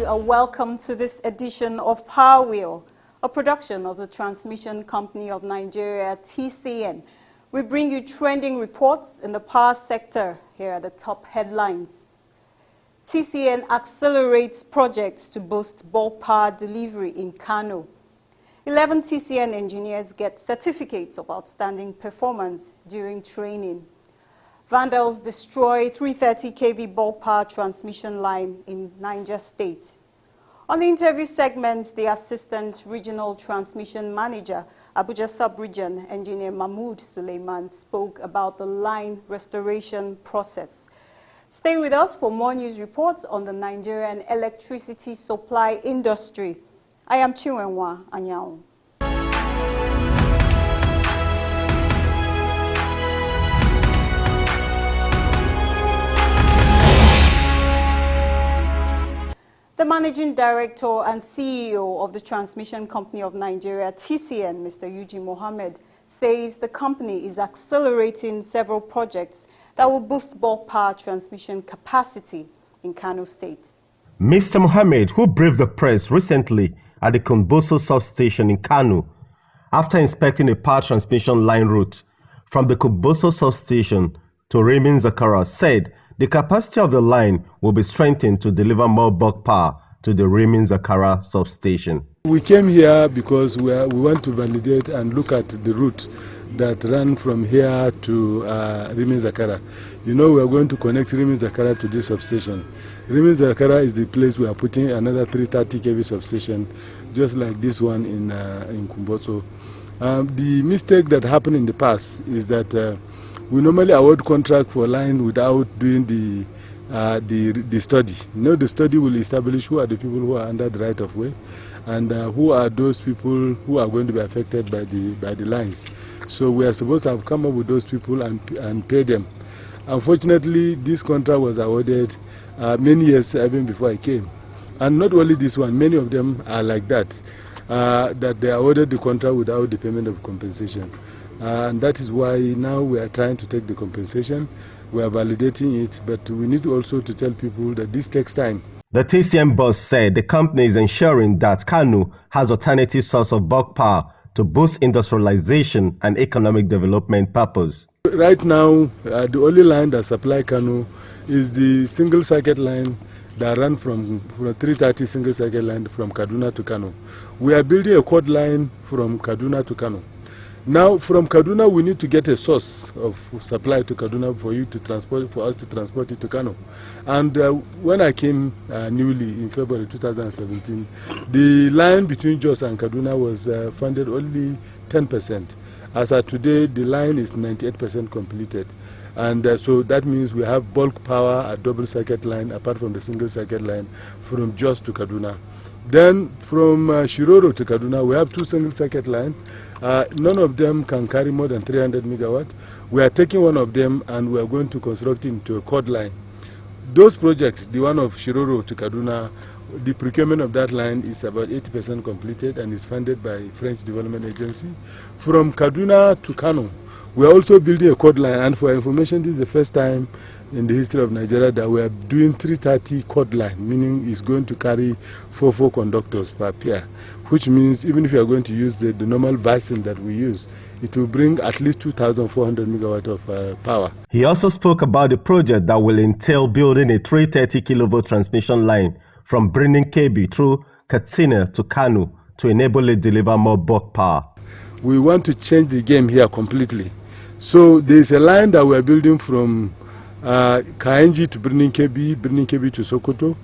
you and welcome to this edition of Power Wheel, a production of the Transmission Company of Nigeria, TCN. We bring you trending reports in the power sector. Here are the top headlines. TCN accelerates projects to boost bulk power delivery in Kano. 11 TCN engineers get certificates of outstanding performance during training. Vandals destroy 330 kV bulk power transmission line in Niger State. On the interview segment, the Assistant Regional Transmission Manager, Abuja Sub-Region Engineer Mahmoud Suleiman, spoke about the line restoration process. Stay with us for more news reports on the Nigerian electricity supply industry. I am Chinwenwa Anyao. The Managing Director and CEO of the Transmission Company of Nigeria, TCN, Mr. Eugene Mohammed, says the company is accelerating several projects that will boost bulk power transmission capacity in Kano State. Mr. Mohammed, who briefed the press recently at the Kumboso substation in Kano, after inspecting a power transmission line route from the Kumboso substation to Remin Zakara, said the capacity of the line will be strengthened to deliver more bulk power to the Remin Zakara substation. We came here because we want to validate and look at the route that ran from here to Remin Zakara. You know, we are going to connect Remin Zakara to this substation. Remin Zakara is the place we are putting another 330 kV substation, just like this one in Kumboso. The mistake that happened in the past is that we normally award contract for line without doing the study. You know, the study will establish who are the people who are under the right of way and who are those people who are going to be affected by the lines. So we are supposed to have come up with those people and pay them. Unfortunately, this contract was awarded many years even before I came. And not only this one, many of them are like that, that they awarded the contract without the payment of compensation. And that is why now we are trying to take the compensation. We are validating it, but we need also to tell people that this takes time. The TCN boss said the company is ensuring that Kano has alternative source of bulk power to boost industrialization and economic development purpose. Right now, the only line that supplies Kano is the single circuit line that ran from 330 single circuit line from Kaduna to Kano. We are building a quad line from Kaduna to Kano. Now, from Kaduna, we need to get a source of supply to Kaduna for us to transport it to Kano. And when I came newly in February 2017, the line between Jos and Kaduna was funded only 10%. As of today, the line is 98% completed. And so that means we have bulk power at double circuit line, apart from the single circuit line, from Jos to Kaduna. Then from Shiroro to Kaduna, we have two single circuit lines. None of them can carry more than 300 megawatt. We are taking one of them and we are going to construct it into a quad line. Those projects, the one of Shiroro to Kaduna, the procurement of that line is about 80% completed and is funded by French Development Agency. From Kaduna to Kano, we are also building a quad line, and for information, this is the first time in the history of Nigeria that we are doing 330 quad line, meaning it's going to carry 4 conductors per pair, which means even if you are going to use the normal basin that we use, it will bring at least 2,400 megawatt of power. He also spoke about the project that will entail building a 330 kilovolt transmission line from Birnin Kebbi through Katsina to Kano to enable it to deliver more bulk power. We want to change the game here completely. So there is a line that we are building from Kaenji to Birnin Kebbi to Sokoto,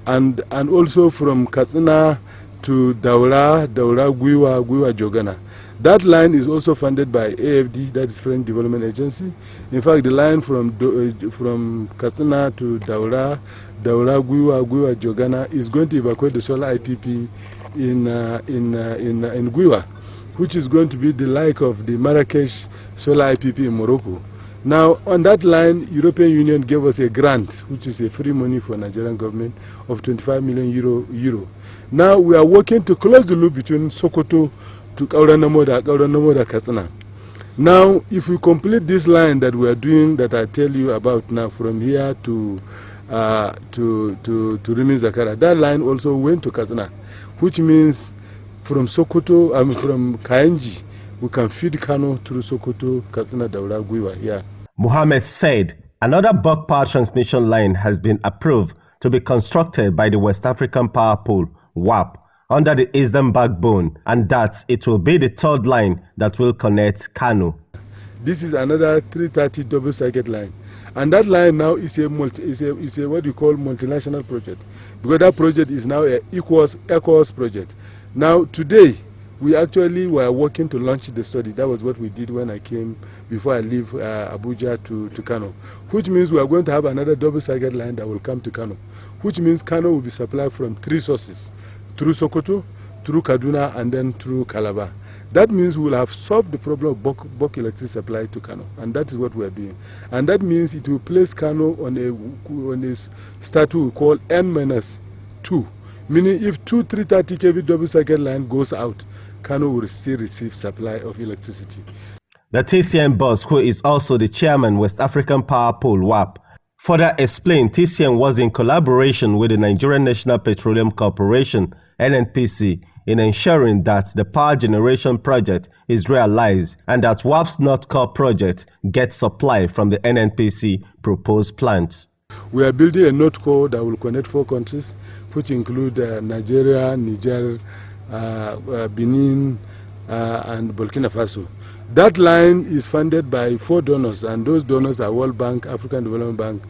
and also from Katsina to Daura, Gwiwa, Jogana. That line is also funded by AFD, that is French Development Agency. In fact, the line from Katsina to Daura, Gwiwa, Jogana is going to evacuate the solar IPP in Gwiwa, which is going to be the like of the Marrakesh solar IPP in Morocco. Now, on that line, European Union gave us a grant, which is a free money for Nigerian government of 25 million euro. Now, we are working to close the loop between Sokoto to Kauranamoda, Katsina. Now, if we complete this line that we are doing, that I tell you about now, from here to Rimin Zakara. That line also went to Katsina, which means from Sokoto, from Kaenji, we can feed Kano through Sokoto, Katsina, Daura, Guiwa here. Mohammed said another bulk power transmission line has been approved to be constructed by the West African Power Pool, WAP, under the Eastern Backbone, and that it will be the third line that will connect Kano. This is another 330 double circuit line, and that line now is a what you call multinational project, because that project is now a ECOWAS project. Now today we actually were working to launch the study. That was what we did when I came before I leave Abuja to Kano, which means we are going to have another double circuit line that will come to Kano, which means Kano will be supplied from 3 sources: through Sokoto, through Kaduna, and then through Calabar. That means we will have solved the problem of bulk electricity supply to Kano, and that is what we are doing. And that means it will place Kano on a status we call N-2, meaning if 330 kV double circuit line goes out, Kano will still receive supply of electricity. The TCN boss, who is also the chairman West African Power Pool, WAP, further explained TCN was in collaboration with the Nigerian National Petroleum Corporation, NNPC, in ensuring that the power generation project is realized and that WAP's North Core project gets supply from the NNPC proposed plant. We are building a North Core that will connect 4 countries, which include Nigeria, Niger, Benin, and Burkina Faso. That line is funded by 4 donors, and those donors are World Bank, African Development Bank,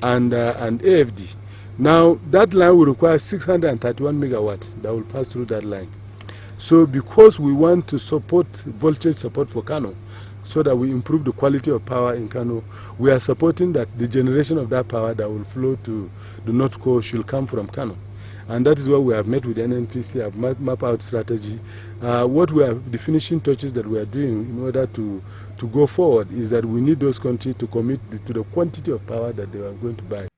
and AFD. Now, that line will require 631 megawatts that will pass through that line. So because we want to support voltage support for Kano, so that we improve the quality of power in Kano, we are supporting that the generation of that power that will flow to the North Core should come from Kano. And that is why we have met with the NNPC, have mapped out strategy. The finishing touches that we are doing in order to go forward is that we need those countries to commit to the quantity of power that they are going to buy.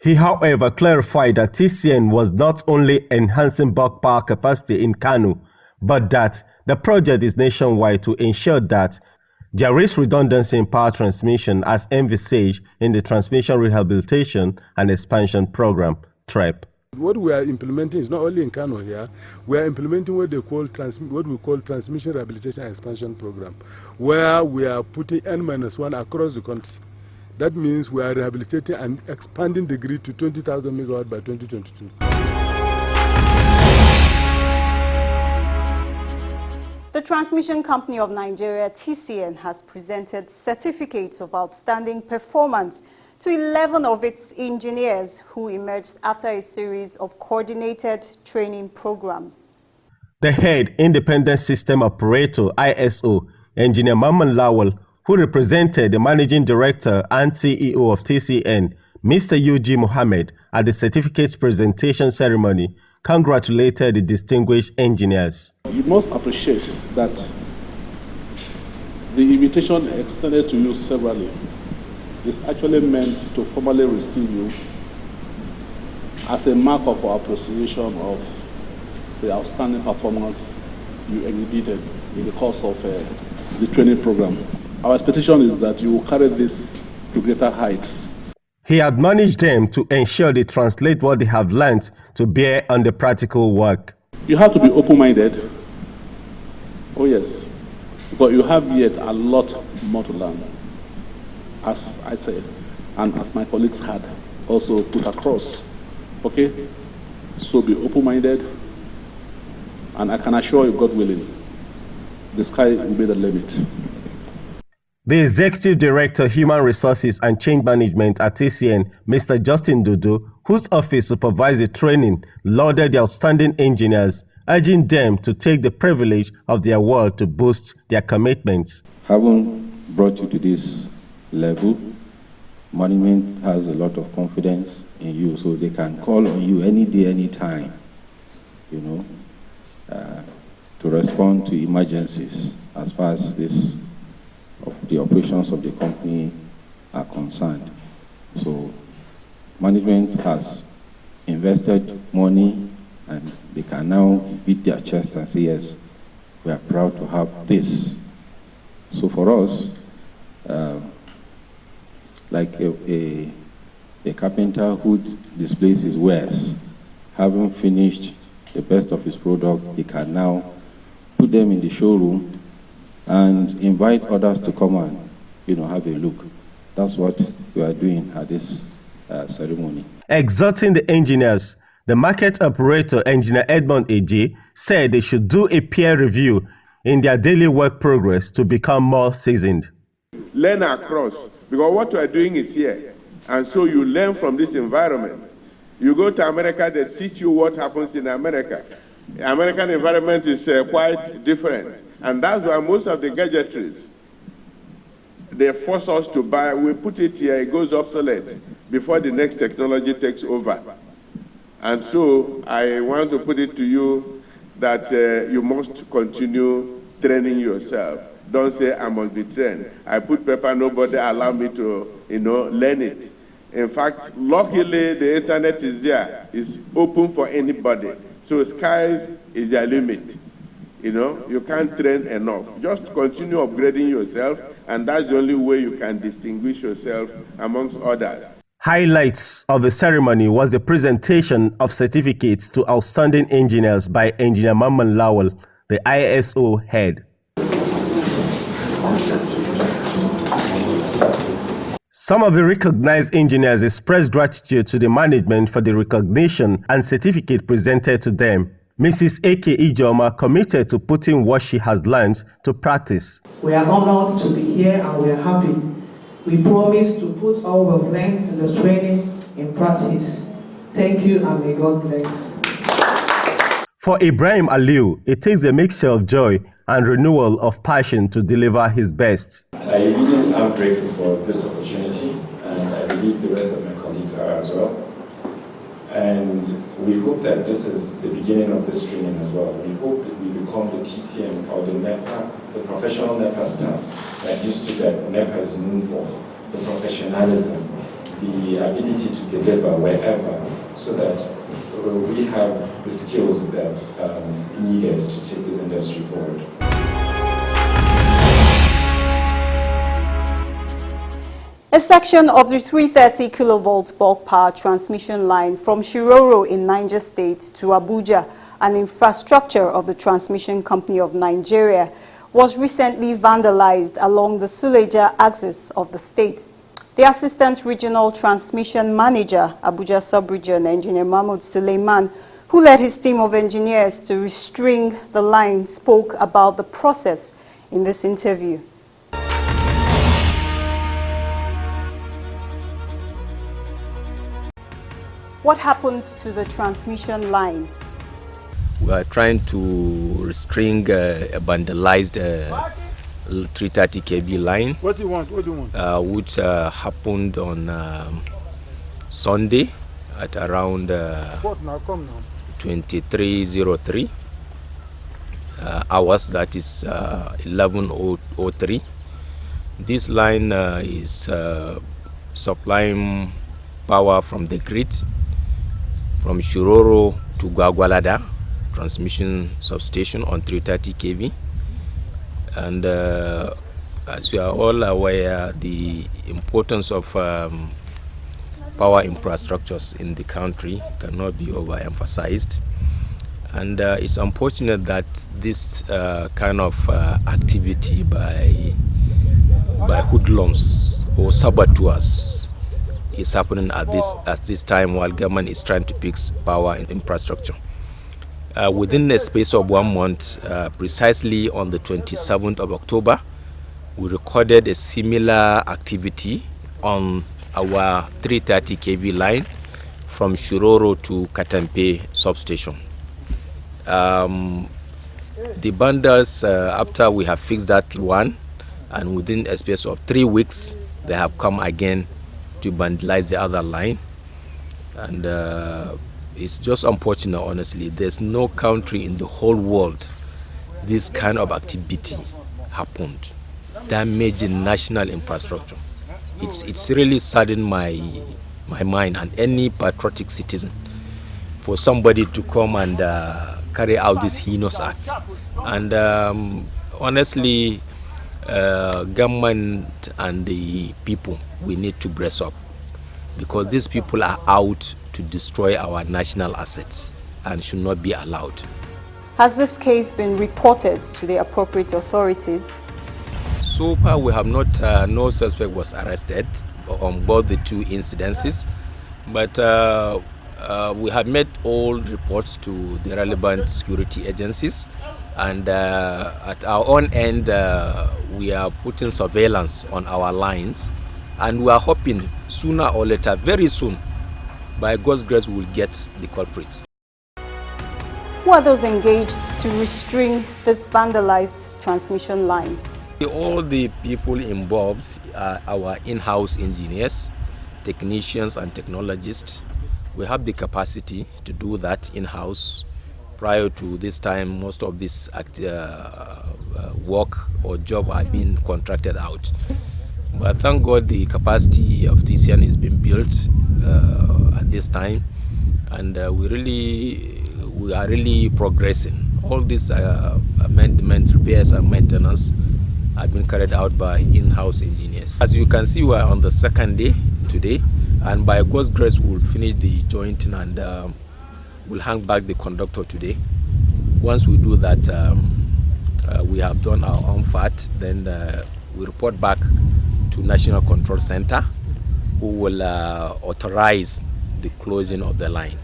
He, however, clarified that TCN was not only enhancing bulk power capacity in Kano, but that the project is nationwide to ensure that there is redundancy in power transmission as envisaged in the Transmission Rehabilitation and Expansion Program, TREP. What we are implementing is not only in Kano here, we are implementing what we call Transmission Rehabilitation and Expansion Program, where we are putting N-1 across the country. That means we are rehabilitating and expanding the grid to 20,000 megawatts by 2022. The Transmission Company of Nigeria, TCN, has presented certificates of outstanding performance to 11 of its engineers who emerged after a series of coordinated training programs. The head independent system operator, ISO, Engineer Maman Lawal, who represented the managing director and CEO of TCN, Mr. UG Mohammed, at the certificates presentation ceremony, congratulated the distinguished engineers. You must appreciate that the invitation extended to you severally is actually meant to formally receive you as a mark of our appreciation of the outstanding performance you exhibited in the course of the training program. Our expectation is that you will carry this to greater heights. He admonished them to ensure they translate what they have learned to bear on the practical work. You have to be open-minded. Oh yes, but you have yet a lot more to learn, as I said, and as my colleagues had also put across. Okay? So be open-minded, and I can assure you, God willing, the sky will be the limit. The Executive Director, Human Resources and Change Management at TCN, Mr. Justin Dudu, whose office supervised the training, lauded the outstanding engineers, urging them to take the privilege of their work to boost their commitments. Having brought you to this level, management has a lot of confidence in you, so they can call on you any day, any time, to respond to emergencies as far as the operations of the company are concerned. So management has invested money and they can now beat their chest and say, yes, we are proud to have this. So for us, like a A carpenter who displays his wares, having finished the best of his product, he can now put them in the showroom and invite others to come and, have a look. That's what we are doing at this ceremony. Exhorting the engineers, the market operator, Engineer Edmond AJ, said they should do a peer review in their daily work progress to become more seasoned. Learn across, because what we are doing is here. And so you learn from this environment. You go to America, they teach you what happens in America. The American environment is quite different. And that's why most of the gadgetries, they force us to buy. We put it here, it goes obsolete before the next technology takes over. And so I want to put it to you that you must continue training yourself. Don't say, I must be trained. I put paper, nobody allow me to, learn it. In fact, luckily, the internet is there. It's open for anybody. So skies is their limit. You can't train enough. Just continue upgrading yourself, and that's the only way you can distinguish yourself amongst others. Highlights of the ceremony was the presentation of certificates to outstanding engineers by Engineer Mamman Lawal, the ISO head. Some of the recognized engineers expressed gratitude to the management for the recognition and certificate presented to them. Mrs. A.K. Ijoma committed to putting what she has learned to practice. We are honored to be here and we are happy. We promise to put all we've learned in the training in practice. Thank you and may God bless. For Ibrahim Aliu, it takes a mixture of joy and renewal of passion to deliver his best. I really am grateful for this opportunity, and I believe the rest of my colleagues are as well. And we hope that this is the beginning of this training as well. We hope that we become the TCN or the NEPA, the professional NEPA staff that used to that NEPA is known for, the professionalism, the ability to deliver wherever, so that we have the skills that needed to take this industry forward. A section of the 330 kilovolt bulk power transmission line from Shiroro in Niger State to Abuja, an infrastructure of the Transmission Company of Nigeria, was recently vandalized along the Suleja axis of the state. The Assistant Regional Transmission Manager, Abuja Sub-Region, Engineer Mahmoud Suleiman, who led his team of engineers to restring the line, spoke about the process in this interview. What happened to the transmission line? We are trying to restring a vandalized 330 kV line. What do you want? Which happened on Sunday at around 23:03 hours. That is 11:03. This line is supplying power from the grid from Shiroro to Gwagwalada transmission substation on 330 kV. And as you are all aware, the importance of power infrastructures in the country cannot be overemphasized. And it's unfortunate that this kind of activity by hoodlums or saboteurs is happening at this time while government is trying to fix power infrastructure. Within the space of 1 month, precisely on the 27th of October, we recorded a similar activity on our 330 kV line from Shiroro to Katampe substation. The bundles, after we have fixed that one, and within a space of 3 weeks, they have come again to vandalize the other line. And it's just unfortunate, honestly. There's no country in the whole world this kind of activity happened, damaging national infrastructure. It's really saddened my mind and any patriotic citizen for somebody to come and carry out this heinous act. And honestly, government and the people, we need to brace up. because these people are out to destroy our national assets and should not be allowed. Has this case been reported to the appropriate authorities? So far, we have not, no suspect was arrested on both the two incidences, but we have made all reports to the relevant security agencies, and at our own end, we are putting surveillance on our lines, and we are hoping sooner or later, very soon, by God's grace, we will get the culprits. Who are those engaged to restring this vandalized transmission line? All the people involved are our in-house engineers, technicians and technologists. We have the capacity to do that in-house. Prior to this time, most of this work or job are being contracted out. But thank God the capacity of TCN is being built at this time, and we are really progressing. All these amendment, repairs and maintenance have been carried out by in-house engineers. As you can see, we are on the second day today, and by God's grace we'll finish the jointing and we'll hang back the conductor today. Once we do that, we have done our own part, then we report back to National Control Center, who will authorize the closing of the line.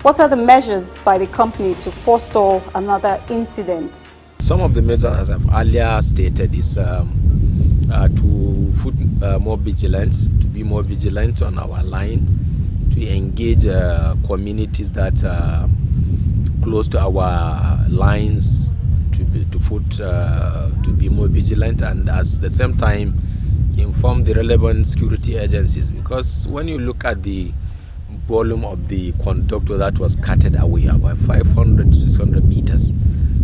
What are the measures by the company to forestall another incident? Some of the measures, as I've earlier stated, is to put more vigilance, to be more vigilant on our line, to engage communities that are close to our lines, to be more vigilant, and at the same time inform the relevant security agencies. Because when you look at the volume of the conductor that was cutted away, about 500 to 600 meters.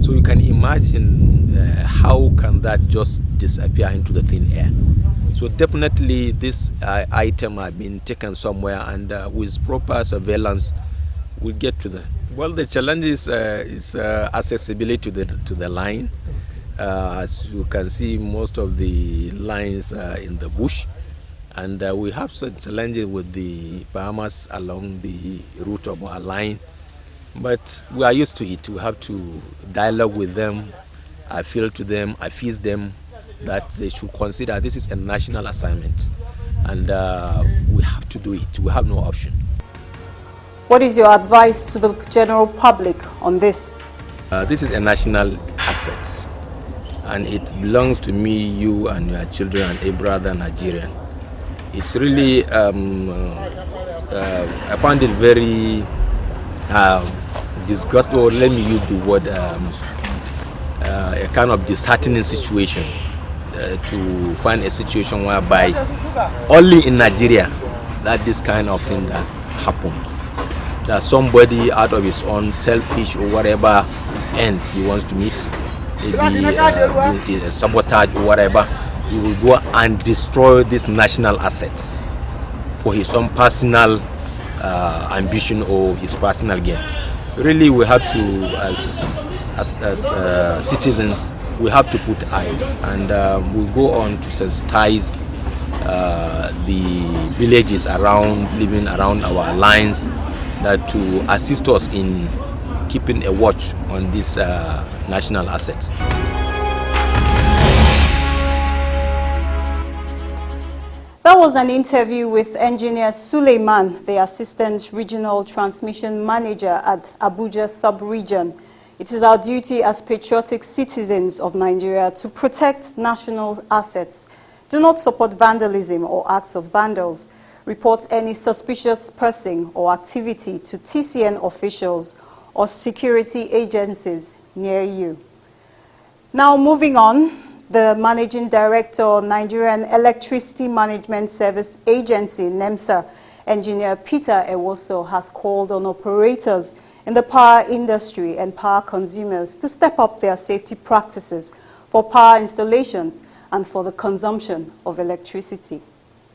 So you can imagine how can that just disappear into the thin air. So definitely this item has been taken somewhere, and with proper surveillance we'll get to them. Well, the challenge is accessibility to the line. As you can see, most of the lines are in the bush, and we have some challenges with the farmers along the route of our line. But we are used to it. We have to dialogue with them, appeal to them, appease them that they should consider this is a national assignment, and we have to do it. We have no option. What is your advice to the general public on this? This is a national asset, and it belongs to me, you, and your children, and a brother Nigerian. It's really, I found it very disgusting, or let me use the word, a kind of disheartening situation to find a situation whereby only in Nigeria that this kind of thing that happens. That somebody out of his own selfish or whatever ends he wants to meet, maybe sabotage or whatever, he will go and destroy this national assets for his own personal ambition or his personal gain. Really, we have to, as citizens, we have to put eyes, and we go on to sensitize the villages around, living around our lines, that to assist us in keeping a watch on this national assets. That was an interview with Engineer Suleiman, the Assistant Regional Transmission Manager at Abuja Sub-Region. It is our duty as patriotic citizens of Nigeria to protect national assets. Do not support vandalism or acts of vandals. Report any suspicious person or activity to TCN officials or security agencies near you. Now moving on. The Managing Director, Nigerian Electricity Management Service Agency, NEMSA, Engineer Peter Ewoso, has called on operators in the power industry and power consumers to step up their safety practices for power installations and for the consumption of electricity.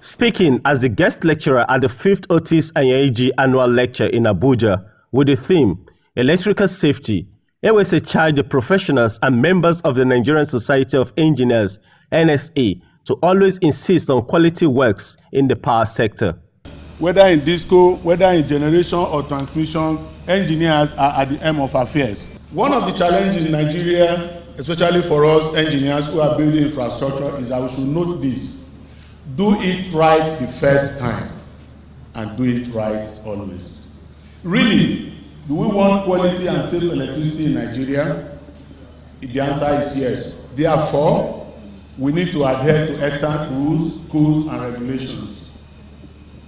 Speaking as the guest lecturer at the 5th Otis Anyaiji Annual Lecture in Abuja with the theme, Electrical Safety, Ewese charged the professionals and members of the Nigerian Society of Engineers, NSA, to always insist on quality works in the power sector. whether in disco, whether in generation or transmission, engineers are at the end of affairs. One of the challenges in Nigeria, especially for us engineers who are building infrastructure, is that we should note this. Do it right the first time and do it right always. Really, do we want quality and safe electricity in Nigeria? The answer is yes. Therefore, we need to adhere to extant rules, codes, and regulations.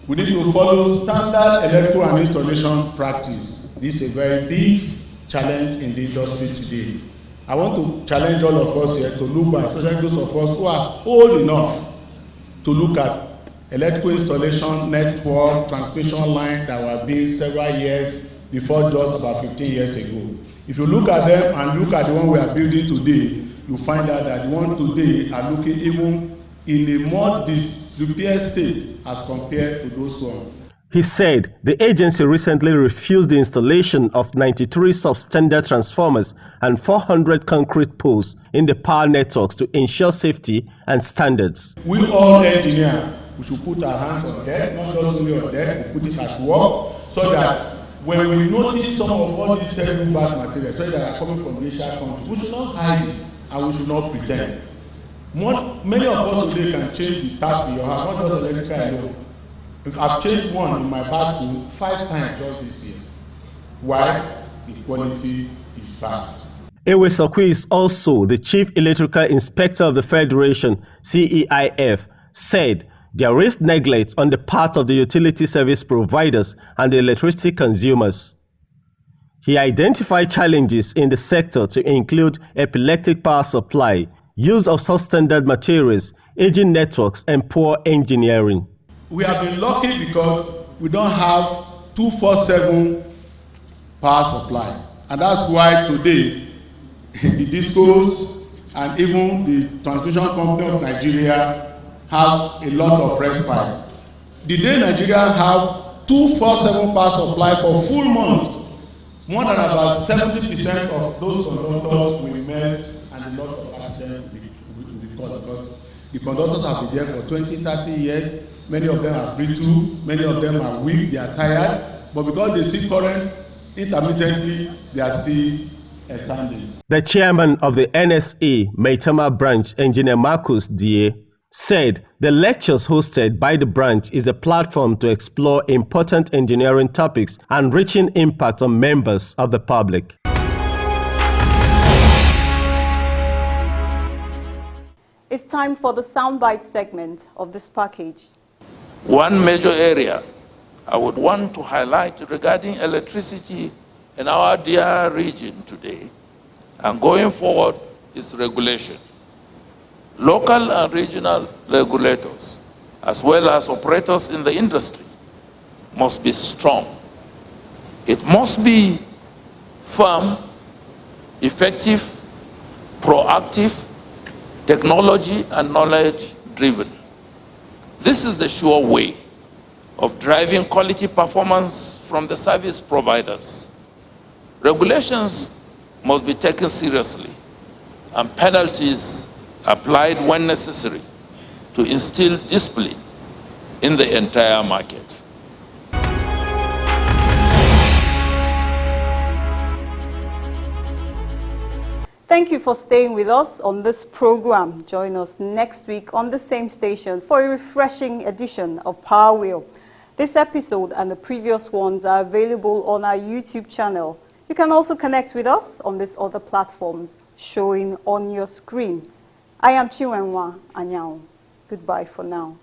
We need to follow standard electrical and installation practice. This is a very big challenge in the industry today. I want to challenge all of us here to look at, especially those of us who are old enough to look at electrical installation network, transmission line that were built several years before, just about 15 years ago. If you look at them and look at the one we are building today, you find out that the one today are looking even in a more disrepair state as compared to those ones. He said the agency recently refused the installation of 93 substandard transformers and 400 concrete poles in the power networks to ensure safety and standards. We all engineers, we should put our hands on deck, not just only on deck, we put it at work, so that when we notice some of all these terrible bad materials, especially that are coming from Asian countries, we should not hide it and we should not pretend. Many of us today can change the tap in your house, not just electrical alone. If I've changed one in my bathroom 5 times just this year. Why? The quality is bad. Ewesokwe is also the Chief Electrical Inspector of the Federation, CEIF, said there is neglect on the part of the utility service providers and the electricity consumers. He identified challenges in the sector to include epileptic power supply, use of substandard materials, aging networks, and poor engineering. We have been lucky because we don't have 24/7 power supply, and that's why today the discos and even the transmission company of Nigeria have a lot of respite. The day Nigeria have 24/7 power supply for full month, more than about 70% of those conductors will melt and a lot of accidents will be caused because the conductors have been there for 20-30 years. Many of them are brittle, many of them are weak, they are tired, but because they see current intermittently, they are still standing. The chairman of the NSA Maitama branch, Engineer Marcus Die, said the lectures hosted by the branch is a platform to explore important engineering topics and reaching impact on members of the public. It's time for the soundbite segment of this package. One major area I would want to highlight regarding electricity in our dear region today and going forward is regulation. Local and regional regulators, as well as operators in the industry, must be strong. It must be firm, effective, proactive, technology and knowledge driven. This is the sure way of driving quality performance from the service providers. Regulations must be taken seriously and penalties applied when necessary to instill discipline in the entire market. Thank you for staying with us on this program. Join us next week on the same station for a refreshing edition of Power Wheel. This episode and the previous ones are available on our YouTube channel. You can also connect with us on these other platforms showing on your screen. I am Chiwenwa Anyao. Goodbye for now.